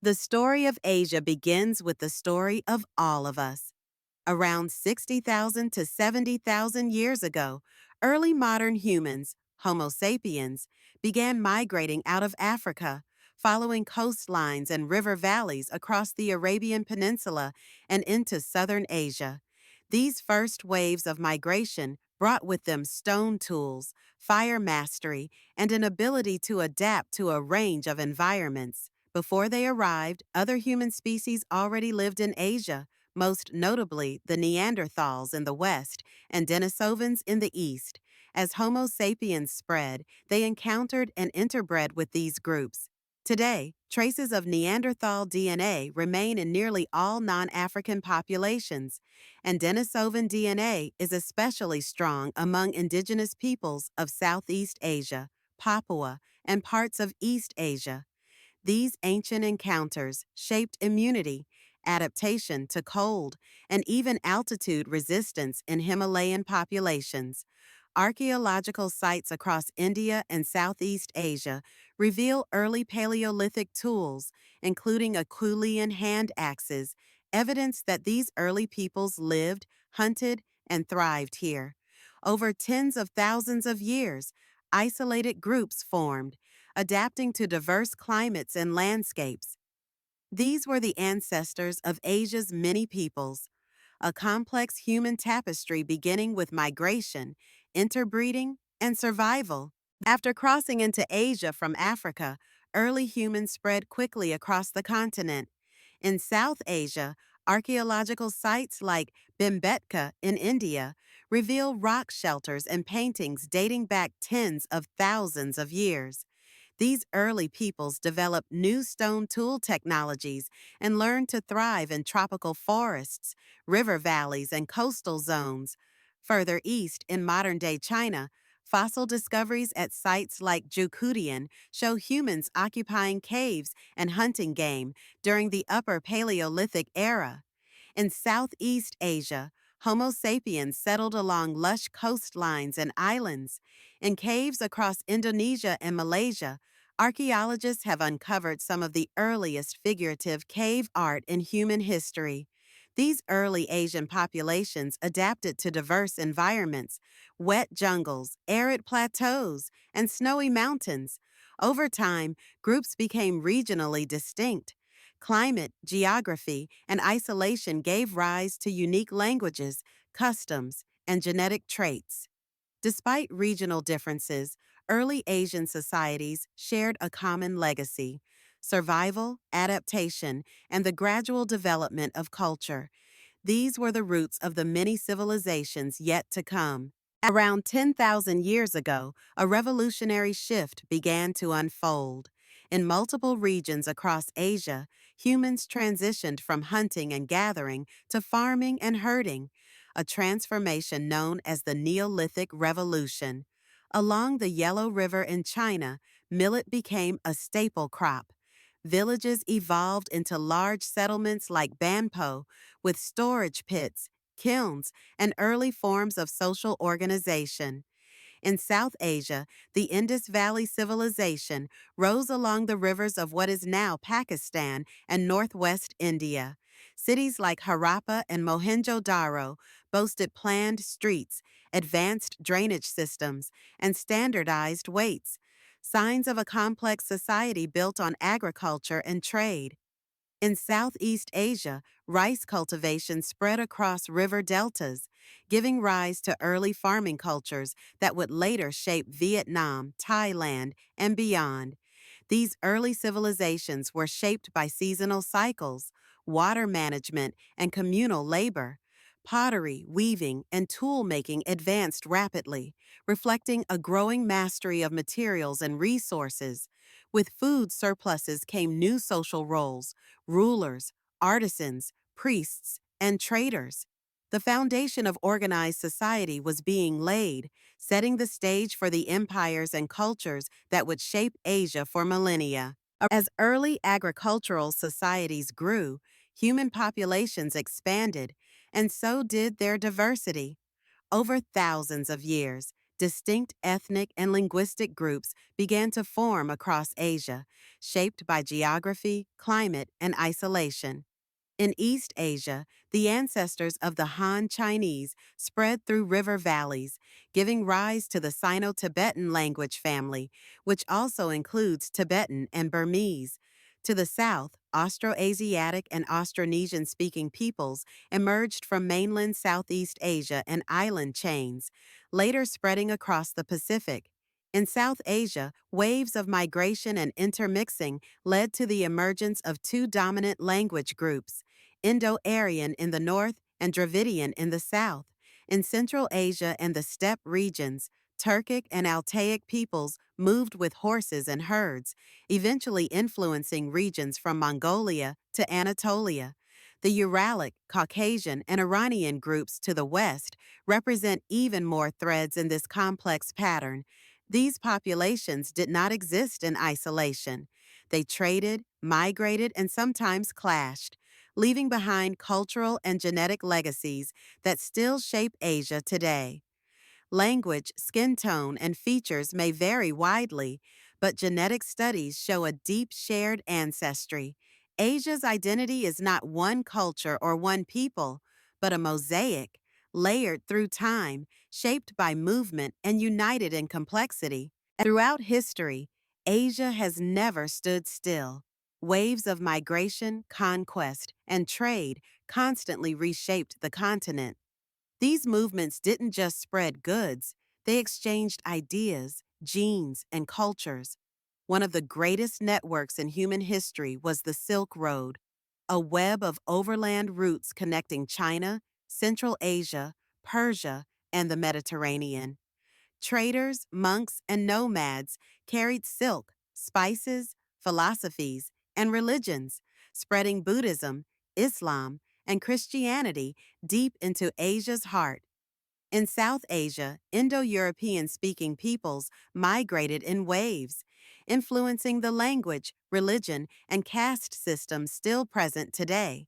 The story of Asia begins with the story of all of us. Around 60,000 to 70,000 years ago, early modern humans, Homo sapiens, began migrating out of Africa, following coastlines and river valleys across the Arabian Peninsula and into southern Asia. These first waves of migration brought with them stone tools, fire mastery, and an ability to adapt to a range of environments. Before they arrived, other human species already lived in Asia, most notably the Neanderthals in the west and Denisovans in the east. As Homo sapiens spread, they encountered and interbred with these groups. Today, traces of Neanderthal DNA remain in nearly all non-African populations, and Denisovan DNA is especially strong among indigenous peoples of Southeast Asia, Papua, and parts of East Asia. These ancient encounters shaped immunity, adaptation to cold, and even altitude resistance in Himalayan populations. Archaeological sites across India and Southeast Asia reveal early Paleolithic tools, including Acheulean hand axes, evidence that these early peoples lived, hunted, and thrived here. Over tens of thousands of years, isolated groups formed, adapting to diverse climates and landscapes. These were the ancestors of Asia's many peoples, a complex human tapestry beginning with migration, interbreeding, and survival. After crossing into Asia from Africa, early humans spread quickly across the continent. In South Asia, archaeological sites like Bhimbetka in India reveal rock shelters and paintings dating back tens of thousands of years. These early peoples developed new stone tool technologies and learned to thrive in tropical forests, river valleys, and coastal zones. Further east, in modern-day China, fossil discoveries at sites like Zhoukoudian show humans occupying caves and hunting game during the Upper Paleolithic era. In Southeast Asia, Homo sapiens settled along lush coastlines and islands. In caves across Indonesia and Malaysia, archaeologists have uncovered some of the earliest figurative cave art in human history. These early Asian populations adapted to diverse environments, wet jungles, arid plateaus, and snowy mountains. Over time, groups became regionally distinct. Climate, geography, and isolation gave rise to unique languages, customs, and genetic traits. Despite regional differences, early Asian societies shared a common legacy: survival, adaptation, and the gradual development of culture. These were the roots of the many civilizations yet to come. Around 10,000 years ago, a revolutionary shift began to unfold. In multiple regions across Asia, humans transitioned from hunting and gathering to farming and herding, a transformation known as the Neolithic Revolution. Along the Yellow River in China, millet became a staple crop. Villages evolved into large settlements like Banpo, with storage pits, kilns, and early forms of social organization. In South Asia, the Indus Valley Civilization rose along the rivers of what is now Pakistan and northwest India. Cities like Harappa and Mohenjo-Daro boasted planned streets, advanced drainage systems, and standardized weights, signs of a complex society built on agriculture and trade. In Southeast Asia, rice cultivation spread across river deltas, giving rise to early farming cultures that would later shape Vietnam, Thailand, and beyond. These early civilizations were shaped by seasonal cycles, water management, and communal labor. Pottery, weaving, and tool making advanced rapidly, reflecting a growing mastery of materials and resources. With food surpluses came new social roles: rulers, artisans, priests, and traders. The foundation of organized society was being laid, setting the stage for the empires and cultures that would shape Asia for millennia. As early agricultural societies grew, human populations expanded, and so did their diversity. Over thousands of years, Distinct ethnic and linguistic groups began to form across Asia, shaped by geography, climate, and isolation. In East Asia, the ancestors of the Han Chinese spread through river valleys, giving rise to the Sino Tibetan language family, which also includes Tibetan and Burmese. To the south, Austroasiatic and Austronesian speaking peoples emerged from mainland Southeast Asia and island chains, later spreading across the Pacific. In South Asia, waves of migration and intermixing led to the emergence of two dominant language groups, Indo-Aryan in the north and Dravidian in the south. In Central Asia and the steppe regions, Turkic and Altaic peoples moved with horses and herds, eventually influencing regions from Mongolia to Anatolia. The Uralic, Caucasian, and Iranian groups to the west represent even more threads in this complex pattern. These populations did not exist in isolation. They traded, migrated, and sometimes clashed, leaving behind cultural and genetic legacies that still shape Asia today. Language, skin tone, and features may vary widely, but genetic studies show a deep shared ancestry. Asia's identity is not one culture or one people, but a mosaic, layered through time, shaped by movement, and united in complexity. Throughout history, Asia has never stood still. Waves of migration, conquest, and trade constantly reshaped the continent. These movements didn't just spread goods, they exchanged ideas, genes, and cultures. One of the greatest networks in human history was the Silk Road, a web of overland routes connecting China, Central Asia, Persia, and the Mediterranean. Traders, monks, and nomads carried silk, spices, philosophies, and religions, spreading Buddhism, Islam, and Christianity deep into Asia's heart. In South Asia, Indo-European speaking peoples migrated in waves, influencing the language, religion, and caste systems still present today.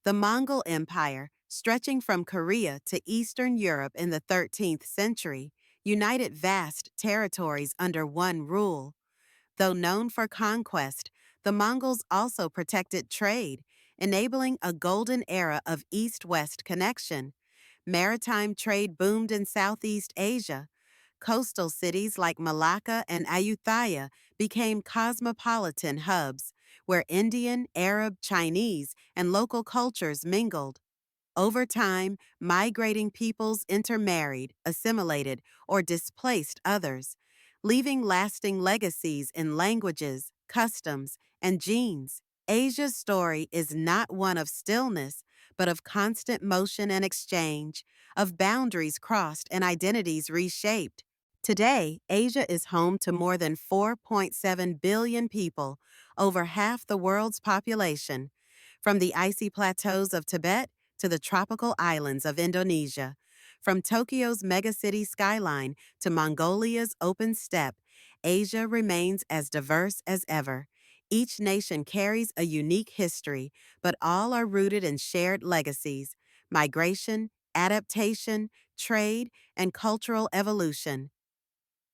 The Mongol Empire, stretching from Korea to Eastern Europe in the 13th century, united vast territories under one rule. Though known for conquest, the Mongols also protected trade, enabling a golden era of East-West connection. Maritime trade boomed in Southeast Asia. Coastal cities like Malacca and Ayutthaya became cosmopolitan hubs, where Indian, Arab, Chinese, and local cultures mingled. Over time, migrating peoples intermarried, assimilated, or displaced others, leaving lasting legacies in languages, customs, and genes. Asia's story is not one of stillness, but of constant motion and exchange, of boundaries crossed and identities reshaped. Today, Asia is home to more than 4.7 billion people, over half the world's population. From the icy plateaus of Tibet to the tropical islands of Indonesia, from Tokyo's megacity skyline to Mongolia's open steppe, Asia remains as diverse as ever. Each nation carries a unique history, but all are rooted in shared legacies: migration, adaptation, trade, and cultural evolution.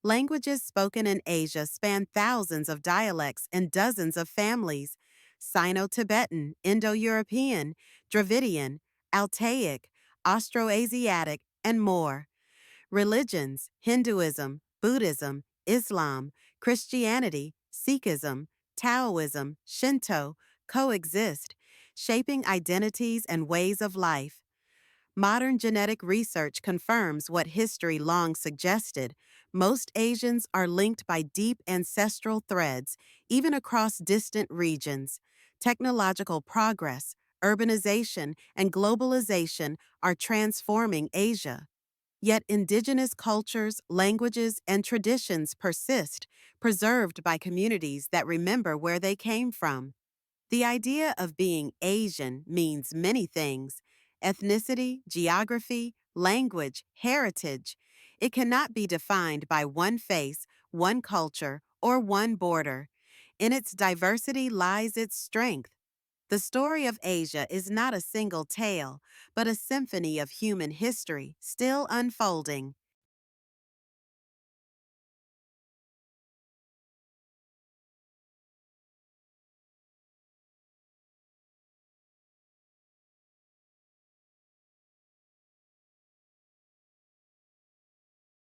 Languages spoken in Asia span thousands of dialects and dozens of families: Sino-Tibetan, Indo-European, Dravidian, Altaic, Austroasiatic, and more. Religions: Hinduism, Buddhism, Islam, Christianity, Sikhism, Taoism, Shinto coexist, shaping identities and ways of life. Modern genetic research confirms what history long suggested. Most Asians are linked by deep ancestral threads, even across distant regions. Technological progress, urbanization, and globalization are transforming Asia. Yet indigenous cultures, languages, and traditions persist, preserved by communities that remember where they came from. The idea of being Asian means many things: ethnicity, geography, language, heritage. It cannot be defined by one face, one culture, or one border. In its diversity lies its strength. The story of Asia is not a single tale, but a symphony of human history still unfolding.